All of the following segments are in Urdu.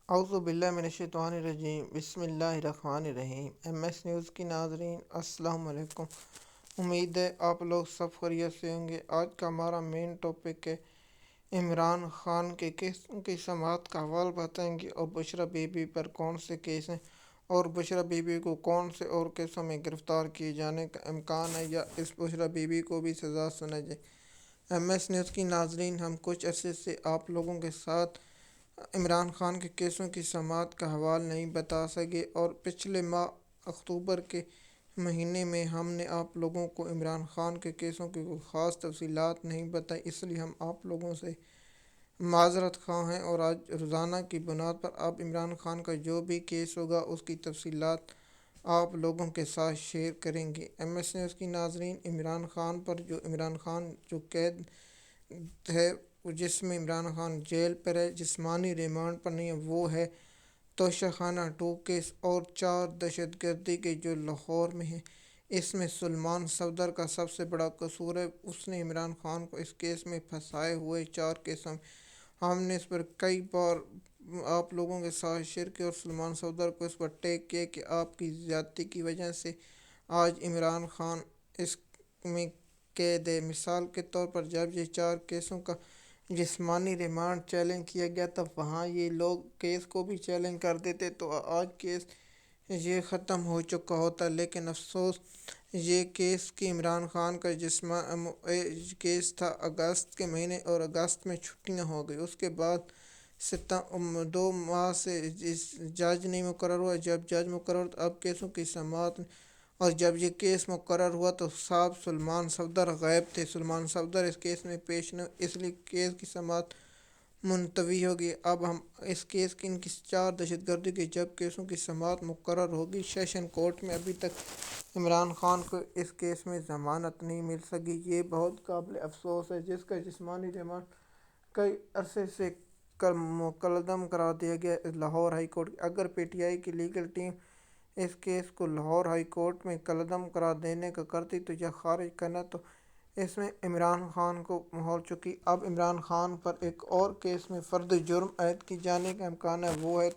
اعوذ باللہ من الشیطان الرجیم، بسم اللہ الرحمن الرحیم۔ ایم ایس نیوز کی ناظرین السلام علیکم۔ امید ہے آپ لوگ سب خیریت سے ہوں گے۔ آج کا ہمارا مین ٹاپک ہے عمران خان کے کیسوں کی سماعت کا حوال بتائیں گے، اور بشرا بی بی پر کون سے کیس ہیں، اور بشرا بی بی کو کون سے اور کیسوں میں گرفتار کیے جانے کا امکان ہے، یا اس بشرا بی بی کو بھی سزا سنا جائے۔ ایم ایس نیوز کی ناظرین، ہم کچھ عرصے سے آپ لوگوں کے ساتھ عمران خان کے کیسوں کی سماعت کا حوال نہیں بتا سکے، اور پچھلے ماہ اکتوبر کے مہینے میں ہم نے آپ لوگوں کو عمران خان کے کیسوں کی کوئی خاص تفصیلات نہیں بتائی، اس لیے ہم آپ لوگوں سے معذرت خواہ ہیں، اور آج روزانہ کی بنیاد پر آپ عمران خان کا جو بھی کیس ہوگا اس کی تفصیلات آپ لوگوں کے ساتھ شیئر کریں گے۔ ایم ایس نیوز کی ناظرین، عمران خان پر عمران خان جو قید ہے، جس میں عمران خان جیل پر ہے، جسمانی ریمانڈ پر نہیں ہے، وہ ہے توشہ خانہ 2 کیس اور 4 دہشت گردی کے جو لاہور میں ہیں۔ اس میں سلمان صفدر کا سب سے بڑا قصور ہے، اس نے عمران خان کو اس کیس میں پھنسائے ہوئے 4 کیسوں میں ہم نے اس پر کئی بار آپ لوگوں کے ساتھ شیئر کیا، اور سلمان صفدر کو اس پر ٹیگ کیا کہ آپ کی زیادتی کی وجہ سے آج عمران خان اس میں قید ہے۔ مثال کے طور پر جب یہ 4 کیسوں کا جسمانی ریمانڈ چیلنج کیا گیا تھا، وہاں یہ لوگ کیس کو بھی چیلنج کر دیتے تو آج کیس یہ ختم ہو چکا ہوتا، لیکن افسوس یہ کیس کہ عمران خان کا کیس تھا اگست کے مہینے، اور اگست میں چھٹیاں ہو گئی۔ اس کے بعد 2 ماہ سے جج نہیں مقرر ہوا۔ جب جج مقرر تو اب کیسوں کی سماعت، اور جب یہ کیس مقرر ہوا تو صاحب سلمان صفدر غائب تھے۔ سلمان صفدر اس کیس میں پیش نہ، اس لیے کیس کی سماعت ملتوی ہوگی۔ اب ہم اس کیس کی ان کی 4 دہشت گردی کے جب کیسوں کی سماعت مقرر ہوگی سیشن کورٹ میں، ابھی تک عمران خان کو اس کیس میں ضمانت نہیں مل سکی۔ یہ بہت قابل افسوس ہے، جس کا جسمانی ریمانڈ کئی عرصے سے مقدم کرا دیا گیا لاہور ہائی کورٹ۔ اگر پی ٹی آئی کی لیگل ٹیم اس کیس کو لاہور ہائی کورٹ میں مقدم کرا دینے کا کرتی تو یا خارج کرنا، تو اس میں عمران خان کو ہو چکی۔ اب عمران خان پر ایک اور کیس میں فرد جرم عائد کی جانے کا امکان ہے، وہ ہے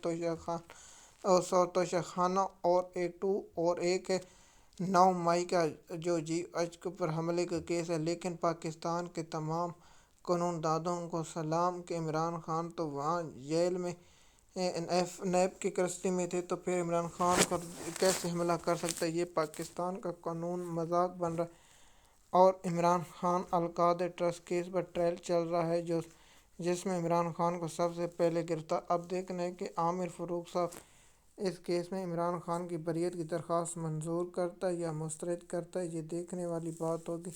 توشہ خانہ اور A2، اور ایک ہے 9 مئی کا جو جی ایچ پر حملے کا کیس ہے۔ لیکن پاکستان کے تمام قانون دانوں کو سلام کہ عمران خان تو وہاں جیل میں نیب کی کسٹڈی میں تھے، تو پھر عمران خان پر کیسے حملہ کر سکتا ہے؟ یہ پاکستان کا قانون مذاق بن رہا ہے۔ اور عمران خان القادر ٹرسٹ کیس پر ٹرائل چل رہا ہے، جس میں عمران خان کو سب سے پہلے گرفتار۔ اب دیکھنا ہے کہ عامر فاروق صاحب اس کیس میں عمران خان کی بریت کی درخواست منظور کرتا ہے یا مسترد کرتا ہے، یہ دیکھنے والی بات ہوگی۔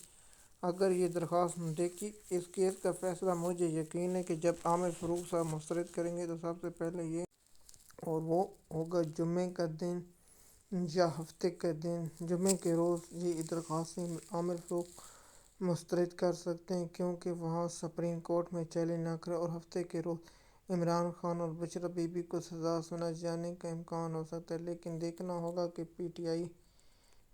اگر یہ درخواست دیکھی اس کیس کا فیصلہ، مجھے یقین ہے کہ جب عامر فاروق صاحب مسترد کریں گے تو سب سے پہلے یہ، اور وہ ہوگا جمعے کا دن یا ہفتے کا دن، جمعے کے روز یہ درخواستیں عامر فاروق مسترد کر سکتے ہیں، کیونکہ وہاں سپریم کورٹ میں چیلنج نہ کرے، اور ہفتے کے روز عمران خان اور بشرا بی بی کو سزا سنا جانے کا امکان ہو سکتا ہے۔ لیکن دیکھنا ہوگا کہ پی ٹی آئی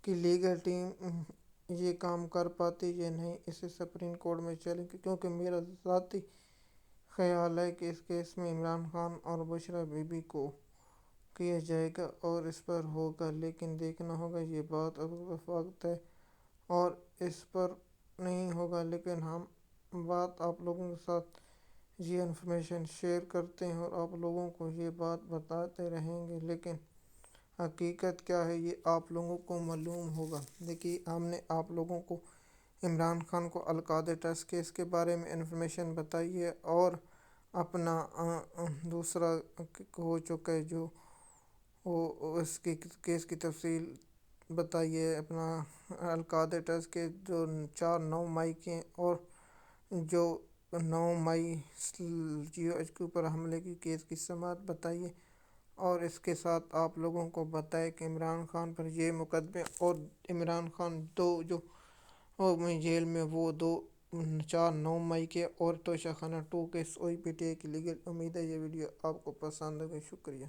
کی لیگل ٹیم یہ کام کر پاتی یا نہیں، اسے سپریم کورٹ میں چیلنج، کیونکہ میرا ذاتی خیال ہے کہ اس کیس میں عمران خان اور بشرا بی بی کو کیا جائے گا اور اس پر ہوگا، لیکن دیکھنا ہوگا۔ یہ بات اب وقت ہے اور اس پر نہیں ہوگا، لیکن ہم بات آپ لوگوں کے ساتھ یہ انفارمیشن شیئر کرتے ہیں اور آپ لوگوں کو یہ بات بتاتے رہیں گے، لیکن حقیقت کیا ہے یہ آپ لوگوں کو معلوم ہوگا۔ دیکھیے، ہم نے آپ لوگوں کو عمران خان کو القادر ٹرسٹ کیس کے بارے میں انفارمیشن بتائی ہے، اور اپنا دوسرا ہو چکا ہے جو وہ اس کی کیس کی تفصیل بتائیے، اپنا القادر ٹرسٹ کے جو 9 مئی کے، اور جو 9 مئی جی ایچ کیو پر حملے کی کیس کی سماعت بتائیے، اور اس کے ساتھ آپ لوگوں کو بتائے کہ عمران خان پر یہ مقدمے، اور عمران خان جو جیل میں وہ 9 مئی کے، اور توشہ خانہ 2 کیس، OPTA کی لیگل۔ امید ہے یہ ویڈیو آپ کو پسند ہوگی۔ شکریہ۔